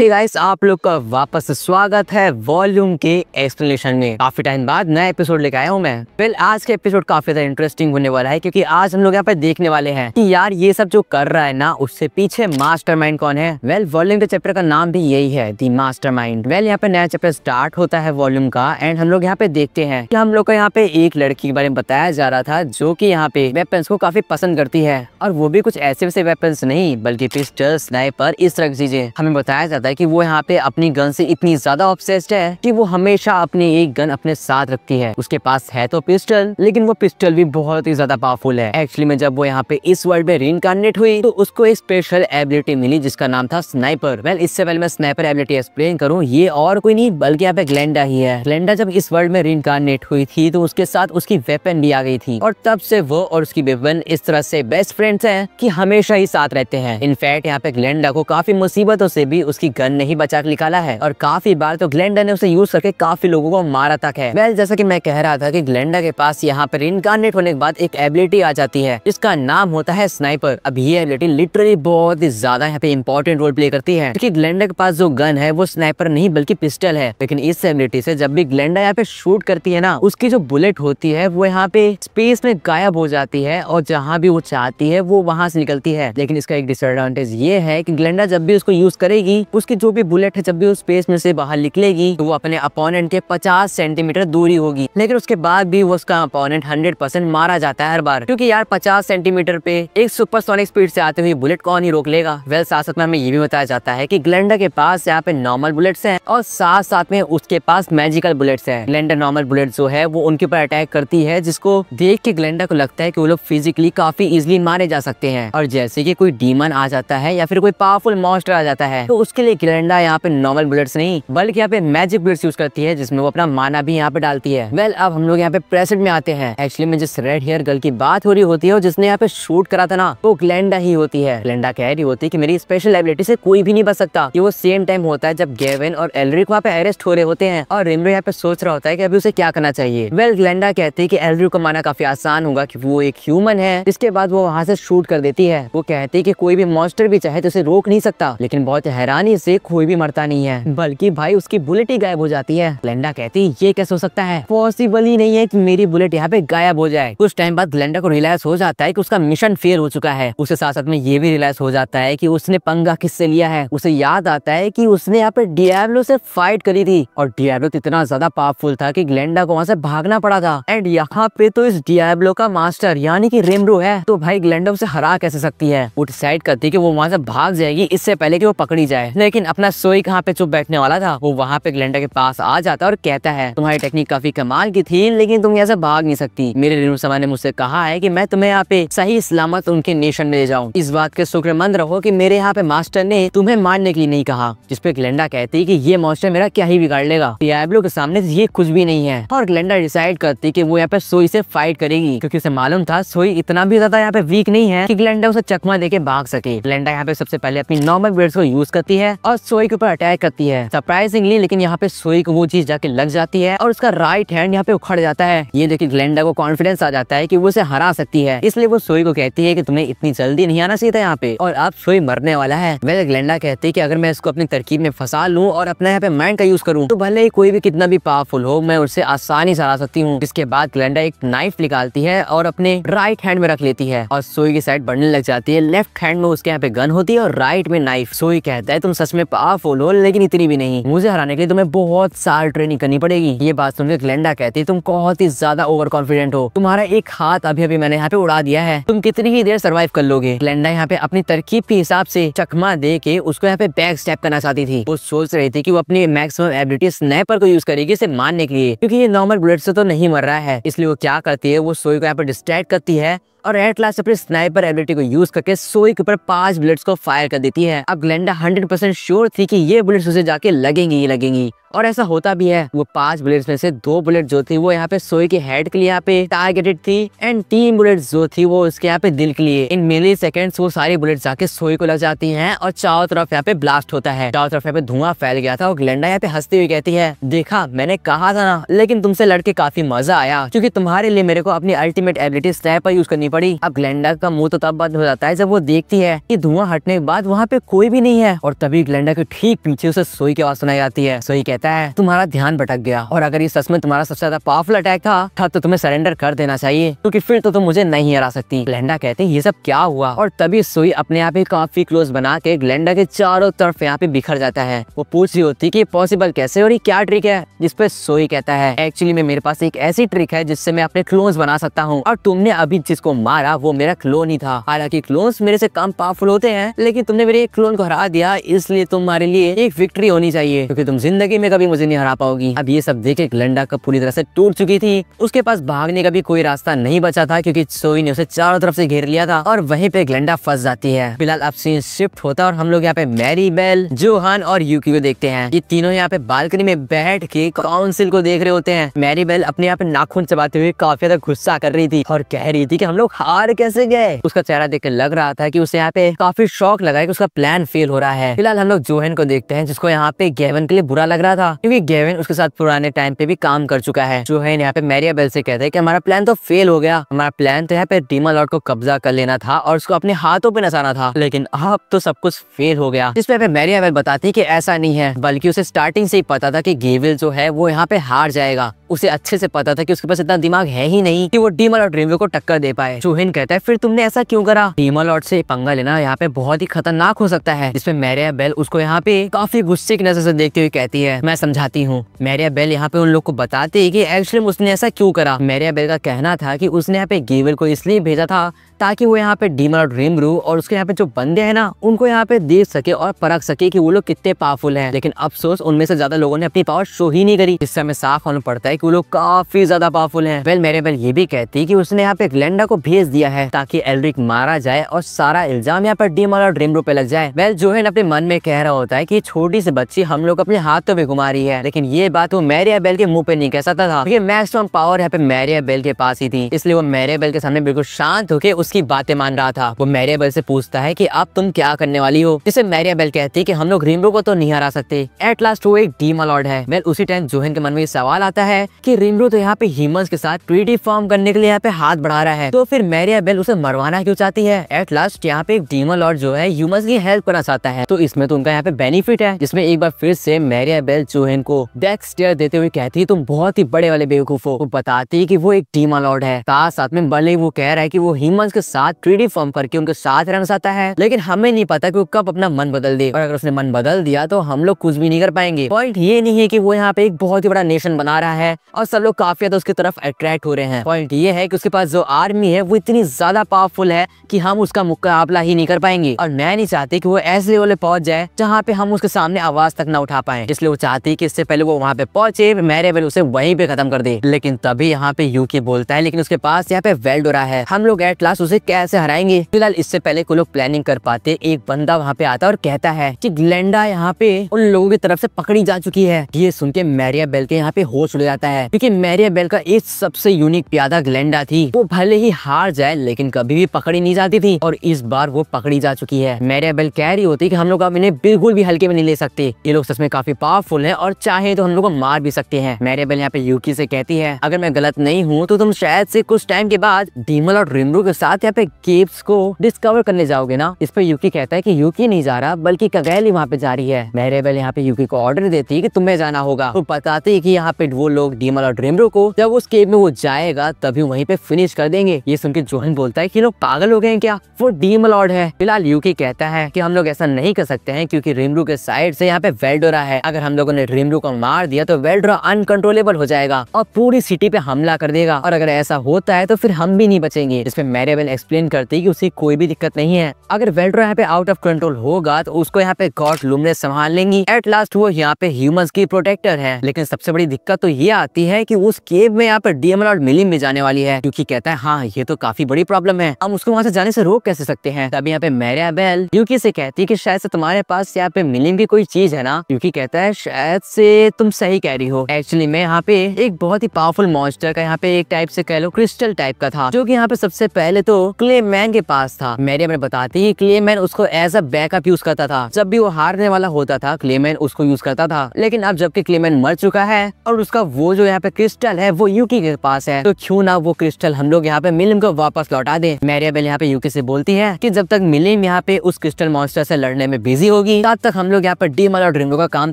Hey guys, आप लोग का वापस स्वागत है वॉल्यूम के एक्सप्लेनेशन में। काफी टाइम बाद नया एपिसोड लेके आया हूँ मैं। वेल, आज का एपिसोड काफी ज्यादा इंटरेस्टिंग होने वाला है क्योंकि आज हम लोग यहाँ पे देखने वाले हैं कि यार ये सब जो कर रहा है ना, उससे पीछे मास्टरमाइंड कौन है। वेल, वॉल्यूम के चैप्टर का नाम भी यही है, दी मास्टरमाइंड। वेल, यहाँ पे नया चैप्टर स्टार्ट होता है वॉल्यूम का एंड हम लोग यहाँ पे देखते हैं कि हम लोग को यहाँ पे एक लड़की के बारे में बताया जा रहा था जो कि यहाँ पे वेपन्स को काफी पसंद करती है, और वो भी कुछ ऐसे वैसे वेपन्स नहीं बल्कि पिस्टल, स्नाइपर, इस तरह की चीजें। हमें बताया जाता है कि वो यहाँ पे अपनी गन से इतनी ज्यादा ऑब्सेस्ड है कि वो हमेशा अपनी एक गन अपने साथ रखती है। उसके पास है तो पिस्टल, लेकिन वो पिस्टल भी बहुत ही ज्यादा पावरफुल है। एक्चुअली में जब वो यहाँ पे इस वर्ल्ड में रीइंकार्नेट हुई तो उसको एक स्पेशल एबिलिटी मिली जिसका नाम था स्नाइपर। वेल, इससे पहले मैं स्नाइपर एबिलिटी एक्सप्लेन करूँ, ये और कोई नहीं बल्कि यहाँ पे ग्लेंडा ही है। ग्लेंडा जब इस वर्ल्ड में रीइंकार्नेट हुई थी तो उसके साथ उसकी वेपन भी आ गई थी, और तब से वो और उसकी वेपन इस तरह से बेस्ट फ्रेंड्स हैं कि हमेशा ही साथ रहते हैं। इनफैक्ट यहाँ पे ग्लेंडा को काफी मुसीबतों से भी उसकी गन ने ही बचा के निकाला है, और काफी बार तो ग्लेंडा ने उसे यूज करके काफी लोगों को मारा तक है। वेल, जैसा कि मैं कह रहा था कि ग्लेंडा के पास यहाँ पर इनकार्नेट होने के बाद एक एबिलिटी आ जाती है जिसका नाम होता है स्नाइपर। अब ये एबिलिटी लिटरली बहुत ही ज्यादा यहाँ पे इंपॉर्टेंट रोल प्ले करती है क्योंकि ग्लेंडा के पास जो गन है वो स्नाइपर नहीं बल्कि पिस्टल है। लेकिन इस एबिलिटी से जब भी ग्लेंडा यहाँ पे शूट करती है ना, उसकी जो बुलेट होती है वो यहाँ पे स्पेस में गायब हो जाती है और जहाँ भी वो चाहती है वो वहां से निकलती है। लेकिन इसका एक डिसएडवांटेज ये है कि ग्लेंडा जब भी उसको यूज करेगी, उसकी जो भी बुलेट है जब भी उस स्पेस में से बाहर निकलेगी तो वो अपने अपोनेंट के 50 सेंटीमीटर दूरी होगी। लेकिन उसके बाद भी वो उसका अपोनेंट 100% मारा जाता है हर बार, क्योंकि यार 50 सेंटीमीटर पे एक सुपरसोनिक स्पीड से आते हुए बुलेट कौन ही रोक लेगा। वेल, साथ साथ में हमें ये भी बताया जाता है कि ग्लेंडा के पास यहाँ पे नॉर्मल बुलेट्स हैं और साथ साथ में उसके पास मैजिकल बुलेट्स हैं। ग्लेंडा नॉर्मल बुलेट जो है वो उनके ऊपर अटैक करती है, जिसको देख के ग्लेंडा को लगता है कि वो लोग फिजिकली काफी इजिली मारे जा सकते हैं। और जैसे कि कोई डीमन आ जाता है या फिर कोई पावरफुल मॉन्स्टर आ जाता है तो उसके लिए ग्लेंडा यहाँ पे नॉर्मल बुलेट्स नहीं बल्कि यहाँ पे मैजिक बुलेट्स यूज करती है, जिसमें वो अपना माना भी यहाँ पे डालती है। वेल, अब हम लोग यहाँ पे प्रेजेंट में आते हैं। एक्चुअली में जिस रेड हेयर गर्ल की बात हो रही होती है और जिसने यहाँ पे शूट करा था ना, वो ग्लेंडा ही होती है। ग्लेंडा कह रही होती है कि मेरी स्पेशल एबिलिटी से कोई भी नहीं बच सकता। ये वो सेम टाइम होता है जब गेविन और एल्ड्रिक वहाँ पे अरेस्ट हो रहे होते हैं और रिमरो यहाँ पे सोच रहा होता है कि अभी उसे क्या करना चाहिए। वेल, ग्लेंडा कहती है कि एल्ड्रिक को मारना काफी आसान होगा कि वो एक ह्यूमन है। इसके बाद वो वहाँ से शूट कर देती है। वो कहती है कि कोई भी मॉन्स्टर भी चाहे तो उसे रोक नहीं सकता, लेकिन बहुत हैरानी से कोई भी मरता नहीं है बल्कि भाई उसकी बुलेट ही गायब हो जाती है। ग्लेंडा कहती है ये कैसे हो सकता है, पॉसिबल ही नहीं है कि मेरी बुलेट यहाँ पे गायब हो जाए। कुछ टाइम बाद ग्लेंडा को रियलाइज हो जाता है कि उसका मिशन फेल हो चुका है। उसके साथ साथ में ये भी रियलाइज हो जाता है कि उसने पंगा किससे लिया है। उसे याद आता है कि उसने यहाँ पे डियाब्लो से फाइट करी थी और डियाब्लो इतना ज्यादा पावरफुल था कि ग्लेंडा को वहाँ से भागना पड़ा था। एंड यहाँ पे तो इस डियाब्लो का मास्टर यानी कि रिमरो है, तो भाई ग्लेंडा उसे हरा कैसे सकती है। वो डिसाइड करती है कि वो वहाँ से भाग जाएगी इससे पहले कि वो पकड़ी जाए। लेकिन अपना सोई कहाँ पे चुप बैठने वाला था, वो वहाँ पे ग्लेंडा के पास आ जाता है और कहता है तुम्हारी टेक्निक काफी कमाल की थी, लेकिन तुम यहाँ से भाग नहीं सकती। मेरे रिमरो समा ने मुझसे कहा है कि मैं तुम्हें यहाँ पे सही सलामत उनके नेशन में ले जाऊँ। इस बात के शुक्रमंद रहो कि मेरे यहाँ पे मास्टर ने तुम्हें मारने के लिए नहीं कहा। जिसपे ग्लेंडा कहती है कि ये मॉन्स्टर मेरा क्या ही बिगाड़ लेगा, डियाब्लो के सामने ये कुछ भी नहीं है। और ग्लेंडा डिसाइड करती है कि वो यहाँ पे सोई से फाइट करेगी, क्योंकि उसे मालूम था सोई इतना भी ज्यादा यहाँ पे वीक नहीं है कि ग्लेंडा उसे चकमा देके भाग सके। ग्लेंडा यहाँ पे सबसे पहले अपनी नॉर्मल बुलेट्स को यूज करती है और सोई के ऊपर अटैक करती है सरप्राइजिंगली, लेकिन यहाँ पे सोई को वो चीज जाके लग जाती है और उसका राइट हैंड यहाँ पे उखड़ जाता है। ये देखिए ग्लेंडा को कॉन्फिडेंस आ जाता है कि वो उसे हरा सकती है, इसलिए वो सोई को कहती है कि तुम्हें इतनी जल्दी नहीं आना चाहिए था यहाँ पे और अब सोई मरने वाला है। वैसे ग्लेंडा कहती है कि अगर मैं इसको अपनी तरकीब में फंसा लूं और अपना यहाँ पे माइंड का यूज करूं तो भले ही कोई भी कितना भी पावरफुल हो मैं उससे आसानी से हरा सकती हूँ। इसके बाद ग्लेंडा एक नाइफ निकालती है और अपने राइट हैंड में रख लेती है और सोई की साइड बढ़ने लग जाती है। लेफ्ट हैंड में उसके यहाँ पे गन होती है और राइट में नाइफ। सोई कहता है तुम सच में पावरफुल हो, लेकिन इतनी भी नहीं, मुझे हराने के लिए तुम्हें बहुत साल ट्रेनिंग करनी पड़ेगी। ये बात सुनकर ग्लेंडा कहती है तुम बहुत ही ज्यादा ओवर कॉन्फिडेंट हो, तुम्हारा एक हाथ अभी अभी मैंने यहाँ पे उड़ा दिया है, तुम कितनी ही देर सर्वाइव कर लोगे। ग्लेंडा यहाँ पे अपनी तरकीब के हिसाब से चकमा दे के उसको यहाँ पे बैक स्टेप करना चाहती थी। वो सोच रही थी कि वो अपनी मैक्सिमम एबिलिटी स्नाइपर को यूज करेगी इसे मारने के लिए, क्योंकि ये नॉर्मल बुलेट से तो नहीं मर रहा है। इसलिए वो क्या करती है, वो सोई को यहाँ पे डिस्ट्रैक्ट करती है और एट लास्ट अपने स्नाइपर एबिलिटी को यूज करके सोई के ऊपर 5 बुलेट्स को फायर कर देती है। अब ग्लेंडा 100% श्योर थी कि ये बुलेट्स उसे जाके लगेंगी ही लगेंगी और ऐसा होता भी है। वो 5 बुलेट्स में से 2 बुलेट जो थी वो यहाँ पे सोई के हेड के लिए यहाँ पे टारगेटेड थी एंड 3 बुलेट्स जो थी वो उसके यहाँ पे दिल के लिए। इन मिली सेकेंड्स वो सारी बुलेट जाके सोई को लग जाती हैं और चारों तरफ यहाँ पे ब्लास्ट होता है। चारों तरफ यहाँ पे धुआं फैल गया था और ग्लेंडा यहाँ पे हंसती हुई कहती है, देखा मैंने कहा था ना, लेकिन तुमसे लड़के काफी मजा आया क्योंकि तुम्हारे लिए मेरे को अपनी अल्टीमेट एबिलिटी स्नाइपर यूज करनी पड़ी। अब ग्लेंडा का मुंह तो तब बंद हो जाता है जब वो देखती है कि धुआं हटने के बाद वहाँ पे कोई भी नहीं है और तभी ग्लेंडा के ठीक पीछे उसे सोई की आवाज सुनाई जाती है। सोई कहता है, तुम्हारा ध्यान भटक गया और अगर ये सच में तुम्हारा सबसे ज्यादा पावरफुल अटैक था तब तो तुम्हें सरेंडर कर देना चाहिए क्योंकि फिर तो तुम मुझे नहीं हरा सकती। ग्लेंडा कहते हैं ये सब क्या हुआ और तभी सोई अपने आप ही काफी क्लोज बना के ग्लेंडा के चारों तरफ यहाँ पे बिखर जाता है। वो पूछ रही होती कि पॉसिबल कैसे और ये क्या ट्रिक है, जिसपे सोई कहता है, एक्चुअली में मेरे पास एक ऐसी ट्रिक है जिससे मैं अपने क्लोन्स बना सकता हूँ और तुमने अभी जिसको मारा वो मेरा क्लोन ही था। हालांकि क्लोन्स मेरे से कम पावरफुल होते हैं लेकिन तुमने मेरे एक क्लोन को हरा दिया, इसलिए तुम्हारे लिए एक विक्ट्री होनी चाहिए क्योंकि तुम जिंदगी में कभी मुझे नहीं हरा पाओगी। अब ये सब देखे ग्लेंडा का पूरी तरह से टूट चुकी थी, उसके पास भागने का भी कोई रास्ता नहीं बचा था क्योंकि सोई ने उसे चारों तरफ से घेर लिया था और वहीं पे ग्लेंडा फंस जाती है। फिलहाल अब सीन शिफ्ट होता है और हम लोग यहाँ पे मैरी बेल, जोहान और यूकी को देखते हैं। ये तीनों यहाँ पे बालकनी में बैठ के काउंसिल को देख रहे होते हैं। मैरी बेल अपने यहाँ पे नाखून चबाते हुए काफी ज्यादा गुस्सा कर रही थी और कह रही थी कि हम लोग हार कैसे गए। उसका चेहरा देख कर लग रहा था कि उसे यहाँ पे काफी शौक लगा है कि उसका प्लान फेल हो रहा है। फिलहाल हम लोग जोहन को देखते हैं जिसको यहाँ पे गेविन के लिए बुरा लग रहा था क्योंकि गेविन उसके साथ पुराने टाइम पे भी काम कर चुका है। जोहन यहाँ पे मैरी बेल से कहते हैं कि हमारा प्लान तो फेल हो गया, हमारा प्लान तो यहाँ पे डीमन लॉर्ड को कब्जा कर लेना था और उसको अपने हाथों पे नचाना था, लेकिन अब तो सब कुछ फेल हो गया। जिसपे मैरी बेल बताती है कि ऐसा नहीं है, बल्कि उसे स्टार्टिंग से ही पता था कि गेविल जो है वो यहाँ पे हार जाएगा। उसे अच्छे से पता था कि उसके पास इतना दिमाग है ही नहीं कि वो डीमन लॉर्ड ड्रीमवे को टक्कर दे पाए। जोहन कहता है फिर तुमने ऐसा क्यों करा, डीमन लॉर्ड से पंगा लेना यहाँ पे बहुत ही खतरनाक हो सकता है। जिसपे मैरी बेल उसको यहाँ पे काफी गुस्से की नजर से देखते हुए कहती है, मैं समझाती हूँ। मैरी बेल यहाँ पे उन लोग को बताती है कि एक्चुअली उसने ऐसा क्यों करा। मैरी बेल का कहना था कि उसने यहाँ पे गेविल को इसलिए भेजा था ताकि वो यहाँ पे डीमन लॉर्ड ड्रीमब्रू और उसके यहाँ पे जो बंदे हैं ना उनको यहाँ पे देख सके और परख सके कि वो लोग कितने पावरफुल हैं। लेकिन अफसोस उनमें से ज्यादा लोगों ने अपनी पावर शो ही नहीं करी, जिससे हमें साफ मालूम पड़ता है कि वो लोग काफी ज्यादा पावरफुल हैं। वेल मैरी बेल ये भी कहती कि उसने यहाँ पे ग्लेंडा को भेज दिया है ताकि एल्रिक मारा जाए और सारा इल्जाम यहाँ पर डीमन लॉर्ड ड्रीमब्रू पे लग जाए। वेल जोहन अपने मन में कह रहा होता है कि छोटी सी बच्ची हम लोग अपने हाथों में घुमा रही है, लेकिन ये बात वो मैरी बेल के मुंह पे नहीं कह सकता था। मैक्सिमम पावर यहाँ पे मैरी बेल के पास ही थी, इसलिए वो मैरी बेल के सामने बिल्कुल शांत होकर उसकी बातें मान रहा था। वो मैरी बेल से पूछता है कि अब तुम क्या करने वाली हो, जिसे मैरी बेल कहती है कि हम लोग ड्रीमब्रू को तो नहीं हरा सकते, एट लास्ट वो एक डीमन लॉर्ड है। वेल उसी टाइम जोहन के मन में सवाल आता है कि ड्रीमब्रू तो यहाँ पे ह्यूमंस के साथ ट्रीटी फॉर्म करने के लिए यहाँ पे हाथ बढ़ा रहा है, तो फिर मैरी बेल उसे मरवाना क्यों चाहती है। एट लास्ट यहाँ पे एक डीमन लॉर्ड जो है ह्यूमंस की हेल्प करना चाहता है, तो इसमें तो उनका यहाँ पे बेनिफिट है। जिसमें एक बार फिर से मैरी बेल जोहन को डेथ स्टेयर देते हुए कहती है तुम बहुत ही बड़े वाले बेवकूफ हो। वो बताती है कि वो एक डीमन लॉर्ड है, साथ में भले वो कह रहा है कि वो ह्यूमंस के साथ ट्रीटी फॉर्म करके उनके साथ रहना चाहता है, लेकिन हमें नहीं पता कि वो कब अपना मन बदल दे, और अगर उसने मन बदल दिया तो हम लोग कुछ भी नहीं कर पाएंगे। पॉइंट ये नहीं है कि वो यहाँ पे एक बहुत ही बड़ा नेशन बना रहा है और सब लोग काफी ज्यादा उसकी तरफ अट्रैक्ट हो रहे हैं। पॉइंट ये है कि उसके पास जो आर्मी है वो इतनी ज्यादा पावरफुल है कि हम उसका मुकाबला ही नहीं कर पाएंगे, और मैं नहीं चाहती कि वो ऐसे लेवल पे पहुंच जाए जहाँ पे हम उसके सामने आवाज तक ना उठा पाए, इसलिए वो चाहती है कि इससे पहले वो वहाँ पे पहुंचे, मैरी बेल उसे वहीं पे खत्म कर दे। लेकिन तभी यहाँ पे यूकी बोलता है लेकिन उसके पास यहाँ पे वेल्डोरा है, हम लोग एट लास्ट उसे कैसे हराएंगे। फिलहाल इससे पहले कोई लोग प्लानिंग कर पाते, एक बंदा वहाँ पे आता है और कहता है कि ग्लेंडा यहाँ पे उन लोगों की तरफ से पकड़ी जा चुकी है। ये सुन के मैरी बेल के यहाँ पे होश उड़ जाता है क्योंकि मैरी बेल का एक सबसे यूनिक प्यादा ग्लेंडा थी, वो भले ही हार जाए लेकिन कभी भी पकड़ी नहीं जाती थी, और इस बार वो पकड़ी जा चुकी है। मैरी बेल कह रही होती कि हम लोग अब इन्हें बिल्कुल भी हल्के में नहीं ले सकते, ये लोग सच में काफी पावरफुल हैं और चाहे तो हम लोग को मार भी सकते हैं। मैरी बेल यहाँ पे यूकी से कहती है अगर मैं गलत नहीं हूँ तो तुम शायद से कुछ टाइम के बाद डीमन और ड्रीमब्रू के साथ यहाँ पे केव्स को डिस्कवर करने जाओगे ना। इस पर यूकी कहता है कि यूकी नहीं जा रहा बल्कि कगैल ही वहाँ पे जा रही है। मैरी बेल यहाँ पे यूकी को ऑर्डर देती है कि तुम्हें जाना होगा, तो बताती है कि यहाँ पे वो लोग डीमन और ड्रीमब्रू को जब उस केव में वो जाएगा तभी वहीं पे फिनिश कर देंगे। ये सुन के जोहन बोलता है कि लोग पागल हो गए हैं क्या, वो डीमन लॉर्ड है। फिलहाल यूकी कहता है कि हम लोग ऐसा नहीं कर सकते हैं क्योंकि ड्रीमब्रू के साइड से यहाँ पे वेल्डोरा है, अगर हम लोगों ने ड्रीमब्रू को मार दिया तो वेल्डोरा अनकंट्रोलेबल हो जाएगा और पूरी सिटी पे हमला कर देगा, और अगर ऐसा होता है तो फिर हम भी नहीं बचेंगे। इसमें मैरी मैरियाबेल एक्सप्लेन करती है कि उसे कोई भी दिक्कत नहीं है। अगर वेल्ड्रा यहाँ पे आउट ऑफ कंट्रोल होगा तो उसको यहाँ पे गॉड लुमिनस संभाल लेंगी। एट लास्ट वो यहाँ पे ह्यूमंस की प्रोटेक्टर है। लेकिन सबसे बड़ी दिक्कत तो ये आती है कि उस केव में यहाँ पे डीएम लॉर्ड मिलिम भी जाने वाली है, क्योंकि कहता है हाँ ये तो काफी बड़ी प्रॉब्लम है, हम उसको वहाँ से जाने से रोक कैसे सकते हैं। तभी यहाँ पे मैरियाबेल यूकी से कहती है कि शायद से तुम्हारे पास यहाँ पे मिलिम की कोई चीज है ना। यूकी कहता है शायद से तुम सही कह रही हो, एक्चुअली मैं यहाँ पे एक बहुत ही पावरफुल मॉन्स्टर का यहाँ पे एक टाइप से कह लो क्रिस्टल टाइप का था, जो कि यहाँ पे सबसे पहले तो क्ले मैन के पास था। मैरियाबेल बताती है क्ले मैन उसको एज अ बैकअप यूज करता था, जब भी वो हारने वाला होता था क्ले मैन उसको यूज करता था। लेकिन अब जबकि क्ले मैन मर चुका है और उसका वो जो यहाँ पे क्रिस्टल है वो यूकी के पास है, तो क्यों ना वो क्रिस्टल हम लोग यहाँ पे मिलिम को वापस लौटा दे। मैरियाबेल यहाँ पे यूकी से बोलती है कि जब तक मिलिम यहाँ पे उस क्रिस्टल मॉन्स्टर से लड़ने में बिजी होगी तब तक हम लोग यहाँ पे डीम और रिंगो का काम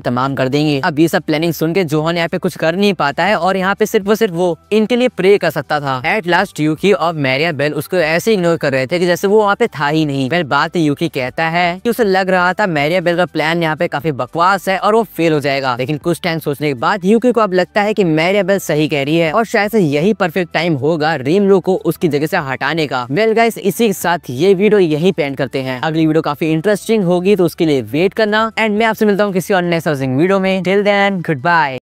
तमाम कर देंगे। अब ये सब प्लानिंग सुन के जोहन यहाँ पे कुछ कर नहीं पाता है और यहाँ पे सिर्फ वो इनके लिए प्रे कर सकता था। एट लास्ट यूकी और मैरियाबेल उसको ऐसे इग्नोर कर रहे थे कि जैसे वो वहाँ पे था ही नहीं। फिर बात यूकी कहता है कि उसे लग रहा था मैरियाबेल का प्लान यहाँ पे काफी बकवास है और वो फेल हो जाएगा, लेकिन कुछ टाइम सोचने के बाद यूकी को अब लगता है कि मैरियाबेल सही कह रही है और शायद से यही परफेक्ट टाइम होगा रीमलो को उसकी जगह से हटाने का। वेल गाइस, इसी के साथ ये वीडियो यही पेंड करते हैं। अगली वीडियो काफी इंटरेस्टिंग होगी तो उसके लिए वेट करना एंड मैं आपसे मिलता हूँ किसी और नेक्स्ट वीडियो में। Till then good bye.